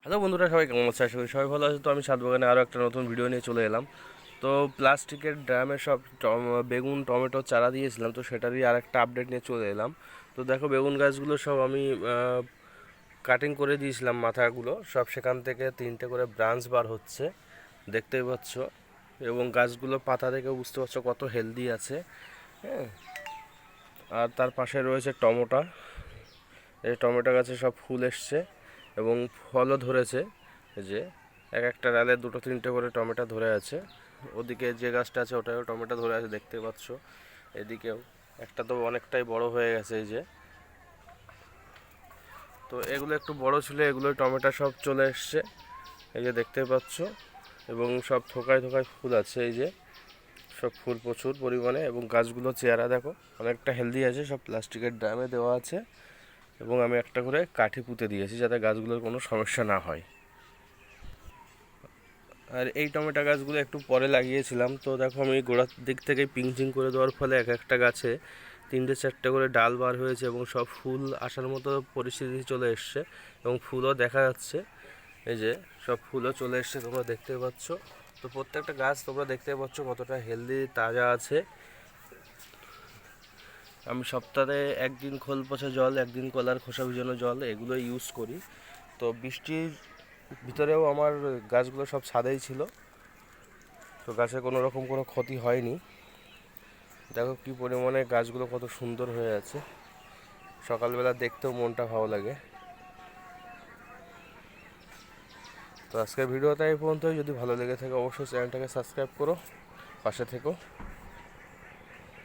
Hello বন্ধুরা, সবাই কেমন আছে? আশা করি সবাই ভালো আছে। তো আমি ছাদ বাগানে আরও একটা নতুন ভিডিও নিয়ে চলে এলাম। তো প্লাস্টিকের ড্রামে সব বেগুন টমেটো চারা দিয়েছিলাম, তো সেটারই আর একটা আপডেট নিয়ে চলে এলাম। তো দেখো, বেগুন গাছগুলো সব আমি কাটিং করে দিয়েছিলাম, মাথাগুলো সব সেখান থেকে 3টে করে ব্রাঞ্চ বার হচ্ছে, দেখতেই পাচ্ছ। এবং গাছগুলো পাতা দেখে বুঝতে পারছো কত হেলদি আছে। হ্যাঁ, আর তার পাশে রয়েছে টমেটো। এই টমেটো গাছে সব ফুল এসছে এবং ফলও ধরেছে। এই যে এক একটা ডালে 2-3টে করে টমেটো ধরে আছে। ওদিকে যে গাছটা আছে ওটাও টমেটো ধরে আছে, দেখতে পাচ্ছ। এদিকেও একটা তো অনেকটাই বড় হয়ে গেছে, এই যে। তো এগুলো একটু বড় ছিল, এগুলো টমেটো সব চলে এসছে, এই যে দেখতে পাচ্ছ। এবং সব থোকায় থোকায় ফুল আছে, এই যে সব ফুল প্রচুর পরিমাণে। এবং গাছগুলো চেহারা দেখো অনেকটা হেলদি আছে, সব প্লাস্টিকের ড্রামে দেওয়া আছে। এবং আমি একটা করে কাঠি পুঁতে দিয়েছি যাতে গাছগুলোর কোনো সমস্যা না হয়। আর এই টমেটো গাছগুলো একটু পরে লাগিয়েছিলাম, তো দেখো আমি গোড়ার দিক থেকে পিঞ্চিং করে দেওয়ার ফলে এক একটা গাছে 3-4টে করে ডাল বার হয়েছে এবং সব ফুল আসার মতো পরিস্থিতি চলে এসছে। এবং ফুলও দেখা যাচ্ছে, এই যে সব ফুলও চলে এসছে, তোমরা দেখতে পাচ্ছ। তো প্রত্যেকটা গাছ তোমরা দেখতে পাচ্ছ কতটা হেলদি তাজা আছে। আমি সপ্তাহে একদিন খোল পচা জল, একদিন কলার খোসা ভিজানো জল এগুলো ইউজ করি। তো বৃষ্টির ভিতরেও আমার গাছগুলো সব ছাদেই ছিল, তো গাছে কোনো রকম কোনো ক্ষতি হয়নি। দেখো কি পরিমাণে গাছগুলো কত সুন্দর হয়ে আছে, সকালবেলা দেখতেও মনটা ভালো লাগে। তো আজকের ভিডিওটা এই পর্যন্তই। যদি ভালো লেগে থাকে অবশ্যই চ্যানেলটাকে সাবস্ক্রাইব করো, পাশে থেকো।